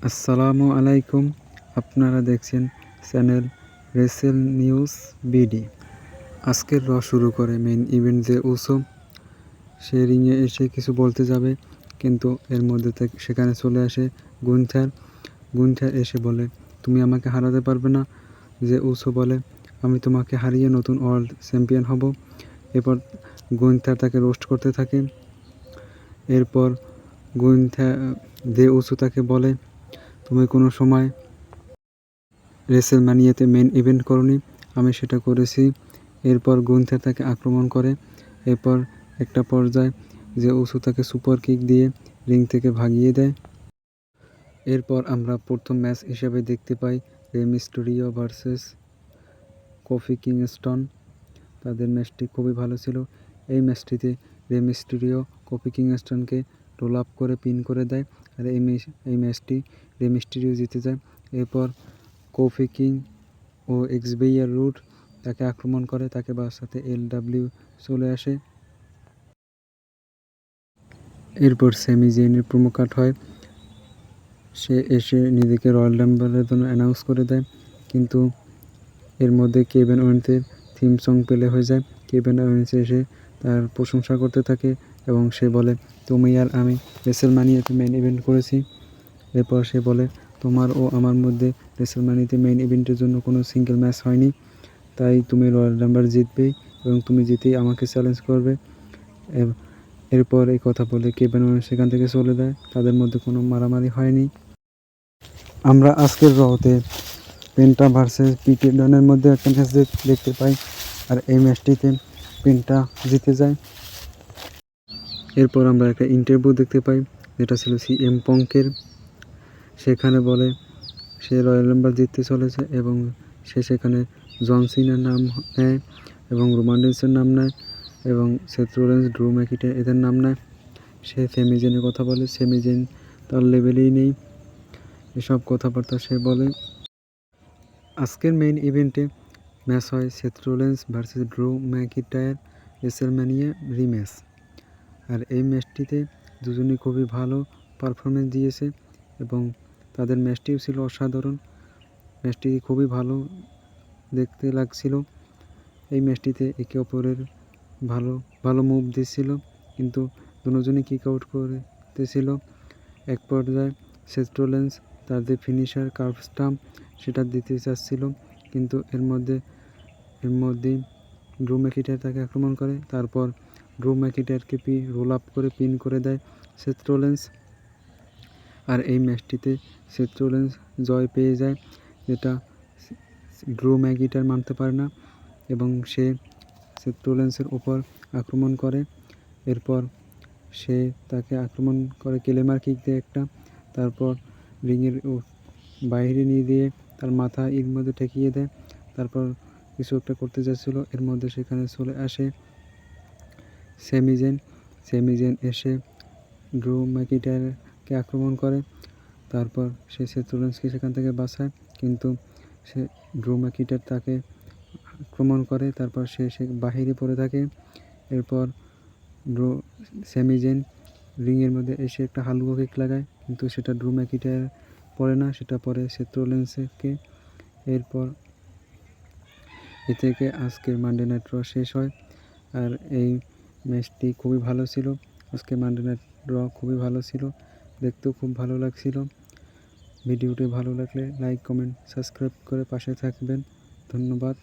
আসসালামু আলাইকুম। আপনারা দেখছেন চ্যানেল রেসেল নিউজ বিডি। আজকের শুরু করে মেইন ইভেন্ট যে উসো, সে রিংয়ে এসে কিছু বলতে যাবে, কিন্তু এর মধ্যে থেকে সেখানে চলে আসে গুন্থার। গুন্থার এসে বলে, তুমি আমাকে হারাতে পারবে না। যে উসো বলে, আমি তোমাকে হারিয়ে নতুন ওয়ার্ল্ড চ্যাম্পিয়ন হব। এরপর গুন্থার তাকে রোস্ট করতে থাকে। এরপর গুন্থার যে উসো তাকে বলে, তুমি কোনো সময় রেসেলম্যানিয়াতে মেইন ইভেন্ট করনি, আমি সেটা করেছি। এরপর গুন্থার তাকে আক্রমণ করে। এরপর একটা পর্যায়ে যে উসো তাকে সুপার কিক দিয়ে রিং থেকে ভাগিয়ে দেয়। এরপর আমরা প্রথম ম্যাচ হিসেবে দেখতে পাই রে মিস্টেরিও ভার্সেস কোফি কিংস্টন। তাদের ম্যাচটি খুবই ভালো ছিল। এই ম্যাচটিতে রে মিস্টেরিও কোফি কিংস্টনকে রোল আপ করে পিন করে দেয়, আর এই ম্যাচটি রে মিস্টেরিও জিতে যায়। এরপর কোফি কিং ও এক্সভিয়ার রুড তাকে আক্রমণ করে, তাকে বাঁচাতে LW চলে আসে। এরপর স্যামি জেনের প্রোমো কাট হয়। সে এসে নিজেকে রয়্যাল রাম্বলের জন্য অ্যানাউন্স করে দেয়, কিন্তু এর মধ্যে কেভিন ওয়েন্সের থিম সং প্লে হয়ে যায়। কেভিন ওয়েন্স এসে তার প্রশংসা করতে থাকে এবং সে বলে, তুমি আর আমি রেসেলম্যানিয়াতে মেইন ইভেন্ট করেছি। এরপর সে বলে, তোমার ও আমার মধ্যে রেসেলম্যানিয়াতে মেইন ইভেন্টের জন্য কোনো সিঙ্গেল ম্যাচ হয়নি, তাই তুমি রয়্যাল রাম্বল জিতবেই এবং তুমি জিতেই আমাকে চ্যালেঞ্জ করবে। এরপর এই কথা বলে কেভিন ওয়েন্স সেখান থেকে চলে যায়। তাদের মধ্যে কোনো মারামারি হয়নি। আমরা আজকের রতে পেন্টা ভার্সেস পিটি ডনের মধ্যে একটা ম্যাচ দেখতে পাই, আর এই ম্যাচটিতে পেন্টা জিতে যায়। এরপর আমরা একটা ইন্টারভিউ দেখতে পাই, যেটা ছিল CM পঙ্কের। সেখানে বলে সে রয়্যাল রাম্বল জিততে চলেছে এবং সে সেখানে জন সিনার নাম নেয় এবং রোমান রিন্সের নাম নেয় এবং সেথ রোলিন্স, ড্রু ম্যাকিন্টায়ার এদের নাম নেয়। সে স্যামি জেনের কথা বলে, স্যামি জেন তার লেভেলেই নেই, এসব কথাবার্তা সে বলে। আজকের মেইন ইভেন্টে ম্যাচ হয় সেথ রোলিন্স ভার্সেস ড্রু ম্যাকিন্টায়ার রেসেলম্যানিয়া রিম্যাচ। আর এই ম্যাচটিতে দুজনেই খুবই ভালো পারফরমেন্স দিয়েছে এবং তাদের ম্যাচটিও ছিল অসাধারণ। ম্যাচটি খুবই ভালো দেখতে লাগছিল। এই ম্যাচটিতে একে অপরের ভালো ভালো মুভ দিচ্ছিল, কিন্তু দুজনই কিক আউট করতেছিল। এক পর্যায়ে সেথ রোলিন্স তার যে ফিনিশার কার্ভ স্টাম্প সেটা দিতে চাচ্ছিল, কিন্তু এর মধ্যেই ড্রু ম্যাকিন্টায়ার তাকে আক্রমণ করে। তারপর ড্রু ম্যাকিন্টায়ারকে রোল আপ করে পিন করে দেয় সেথ রোলিন্স। আর এই ম্যাচটিতে সেথ রোলিন্স জয় পেয়ে যায়, যেটা ড্রু ম্যাকিন্টায়ার মানতে পারে না এবং সে সেথ রোলিন্সের উপর আক্রমণ করে। এরপর সে তাকে আক্রমণ করে ক্লেমার কিক দিয়ে একটা, তারপর রিংয়ের বাইরে নিয়ে দিয়ে তার মাথা এর মধ্যে ঠেকিয়ে দেয়। তারপর কিছু একটা করতে যাচ্ছিল, এর মধ্যে সেখানে চলে আসে স্যামি জেন। স্যামি জেন এসে ড্রু ম্যাকিন্টায়ারকে আক্রমণ করে। তারপর সে সেথ রোলিন্সকে সেখান থেকে বাঁচায়, কিন্তু সে ড্রু ম্যাকিন্টায়ার তাকে আক্রমণ করে। তারপর সে বাহিরে পড়ে থাকে। এরপর স্যামি জেন রিংয়ের মধ্যে এসে একটা হালুয়া কিক লাগায়, কিন্তু সেটা ড্রু ম্যাকিন্টায়ার পড়ে না, সেটা পড়ে সেথ রোলিন্সকে। এরপর এ থেকে আজকের মানডে নাইট র শেষ হয়। আর এই ম্যাচটি খুবই ভালো ছিল। আজকে মানডে নাইট র খুবই ভালো ছিল, দেখতেও খুব ভালো লাগছিল। ভিডিওটি ভালো লাগলে লাইক, কমেন্ট, সাবস্ক্রাইব করে পাশে থাকবেন। ধন্যবাদ।